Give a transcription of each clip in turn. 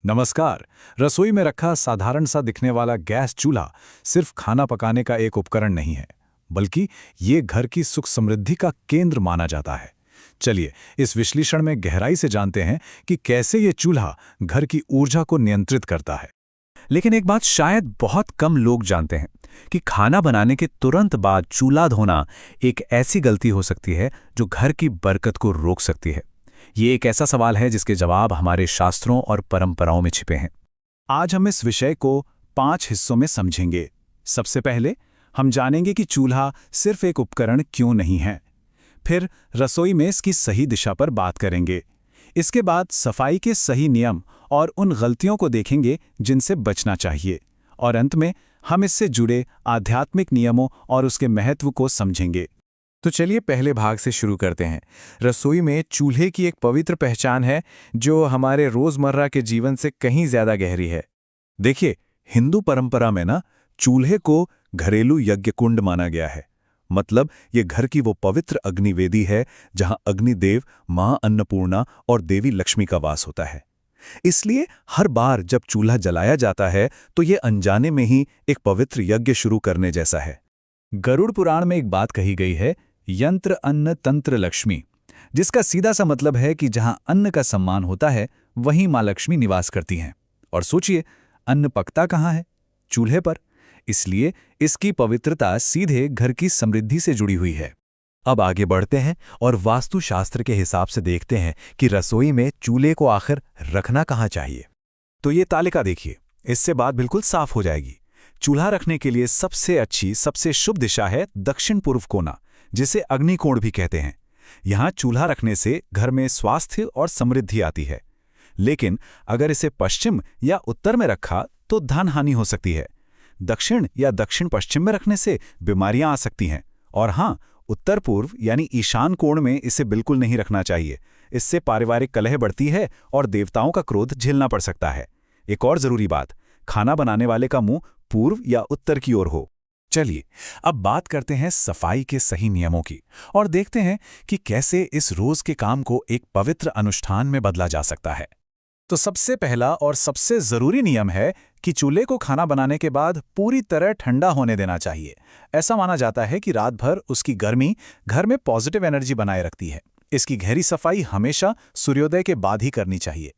नमस्कार। रसोई में रखा साधारण सा दिखने वाला गैस चूल्हा सिर्फ खाना पकाने का एक उपकरण नहीं है, बल्कि ये घर की सुख समृद्धि का केंद्र माना जाता है। चलिए इस विश्लेषण में गहराई से जानते हैं कि कैसे ये चूल्हा घर की ऊर्जा को नियंत्रित करता है। लेकिन एक बात शायद बहुत कम लोग जानते हैं कि खाना बनाने के तुरंत बाद चूल्हा धोना एक ऐसी गलती हो सकती है जो घर की बरकत को रोक सकती है। ये एक ऐसा सवाल है जिसके जवाब हमारे शास्त्रों और परंपराओं में छिपे हैं। आज हम इस विषय को 5 हिस्सों में समझेंगे। सबसे पहले हम जानेंगे कि चूल्हा सिर्फ एक उपकरण क्यों नहीं है। फिर रसोई में इसकी सही दिशा पर बात करेंगे। इसके बाद सफाई के सही नियम और उन गलतियों को देखेंगे जिनसे बचना चाहिए। और अंत में हम इससे जुड़े आध्यात्मिक नियमों और उसके महत्व को समझेंगे। तो चलिए पहले भाग से शुरू करते हैं। रसोई में चूल्हे की एक पवित्र पहचान है जो हमारे रोजमर्रा के जीवन से कहीं ज्यादा गहरी है। देखिए, हिंदू परंपरा में ना चूल्हे को घरेलू यज्ञ कुंड माना गया है। मतलब ये घर की वो पवित्र अग्निवेदी है जहां अग्निदेव, मां अन्नपूर्णा और देवी लक्ष्मी का वास होता है। इसलिए हर बार जब चूल्हा जलाया जाता है तो ये अनजाने में ही एक पवित्र यज्ञ शुरू करने जैसा है। गरुड़ पुराण में एक बात कही गई है, यंत्र अन्न तंत्र लक्ष्मी, जिसका सीधा सा मतलब है कि जहां अन्न का सम्मान होता है वहीं मां लक्ष्मी निवास करती हैं। और सोचिए, अन्न पकता कहाँ है? चूल्हे पर। इसलिए इसकी पवित्रता सीधे घर की समृद्धि से जुड़ी हुई है। अब आगे बढ़ते हैं और वास्तुशास्त्र के हिसाब से देखते हैं कि रसोई में चूल्हे को आखिर रखना कहाँ चाहिए। तो ये तालिका देखिए, इससे बात बिल्कुल साफ हो जाएगी। चूल्हा रखने के लिए सबसे अच्छी, सबसे शुभ दिशा है दक्षिण पूर्व कोना, जिसे अग्निकोण भी कहते हैं। यहाँ चूल्हा रखने से घर में स्वास्थ्य और समृद्धि आती है। लेकिन अगर इसे पश्चिम या उत्तर में रखा तो धन हानि हो सकती है। दक्षिण या दक्षिण पश्चिम में रखने से बीमारियां आ सकती हैं। और हाँ, उत्तर पूर्व यानी ईशान कोण में इसे बिल्कुल नहीं रखना चाहिए। इससे पारिवारिक कलह बढ़ती है और देवताओं का क्रोध झेलना पड़ सकता है। एक और जरूरी बात, खाना बनाने वाले का मुंह पूर्व या उत्तर की ओर हो। चलिए अब बात करते हैं सफाई के सही नियमों की और देखते हैं कि कैसे इस रोज के काम को एक पवित्र अनुष्ठान में बदला जा सकता है। तो सबसे पहला और सबसे जरूरी नियम है कि चूल्हे को खाना बनाने के बाद पूरी तरह ठंडा होने देना चाहिए। ऐसा माना जाता है कि रात भर उसकी गर्मी घर में पॉजिटिव एनर्जी बनाए रखती है। इसकी गहरी सफाई हमेशा सूर्योदय के बाद ही करनी चाहिए।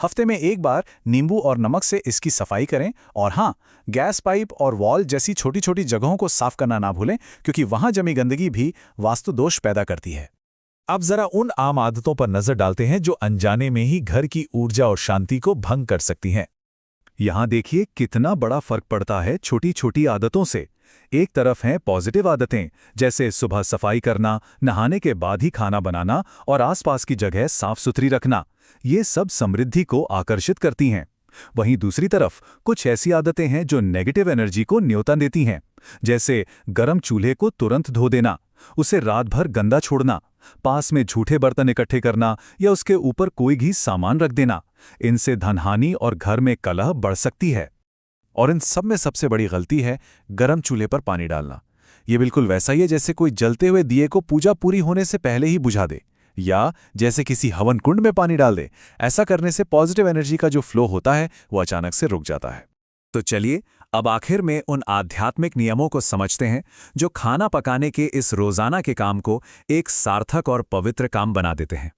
हफ्ते में एक बार नींबू और नमक से इसकी सफाई करें। और हाँ, गैस पाइप और वॉल जैसी छोटी छोटी जगहों को साफ करना ना भूलें, क्योंकि वहां जमी गंदगी भी वास्तु दोष पैदा करती है। अब जरा उन आम आदतों पर नजर डालते हैं जो अनजाने में ही घर की ऊर्जा और शांति को भंग कर सकती हैं। यहां देखिए कितना बड़ा फर्क पड़ता है छोटी छोटी आदतों से। एक तरफ हैं पॉजिटिव आदतें, जैसे सुबह सफाई करना, नहाने के बाद ही खाना बनाना और आसपास की जगह साफ सुथरी रखना। ये सब समृद्धि को आकर्षित करती हैं। वहीं दूसरी तरफ कुछ ऐसी आदतें हैं जो नेगेटिव एनर्जी को न्योता देती हैं, जैसे गर्म चूल्हे को तुरंत धो देना, उसे रात भर गंदा छोड़ना, पास में झूठे बर्तन इकट्ठे करना या उसके ऊपर कोई भी सामान रख देना। इनसे धनहानि और घर में कलह बढ़ सकती है। और इन सब में सबसे बड़ी गलती है गर्म चूल्हे पर पानी डालना। ये बिल्कुल वैसा ही है जैसे कोई जलते हुए दिए को पूजा पूरी होने से पहले ही बुझा दे, या जैसे किसी हवन कुंड में पानी डाल दे। ऐसा करने से पॉजिटिव एनर्जी का जो फ्लो होता है वो अचानक से रुक जाता है। तो चलिए अब आखिर में उन आध्यात्मिक नियमों को समझते हैं जो खाना पकाने के इस रोजाना के काम को एक सार्थक और पवित्र काम बना देते हैं।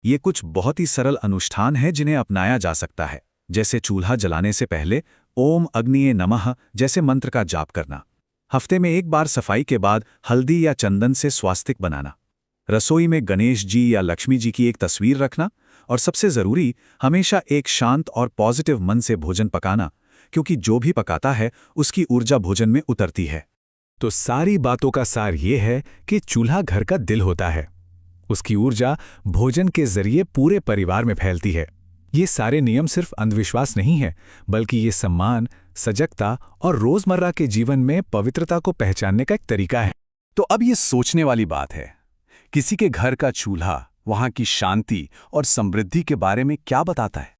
ये कुछ बहुत ही सरल अनुष्ठान हैं जिन्हें अपनाया जा सकता है, जैसे चूल्हा जलाने से पहले ओम अग्निये नमः जैसे मंत्र का जाप करना, हफ्ते में एक बार सफाई के बाद हल्दी या चंदन से स्वास्तिक बनाना, रसोई में गणेश जी या लक्ष्मी जी की एक तस्वीर रखना, और सबसे जरूरी, हमेशा एक शांत और पॉजिटिव मन से भोजन पकाना, क्योंकि जो भी पकाता है उसकी ऊर्जा भोजन में उतरती है। तो सारी बातों का सार ये है कि चूल्हा घर का दिल होता है। उसकी ऊर्जा भोजन के जरिए पूरे परिवार में फैलती है। ये सारे नियम सिर्फ अंधविश्वास नहीं है, बल्कि ये सम्मान, सजगता और रोजमर्रा के जीवन में पवित्रता को पहचानने का एक तरीका है। तो अब ये सोचने वाली बात है, किसी के घर का चूल्हा वहां की शांति और समृद्धि के बारे में क्या बताता है?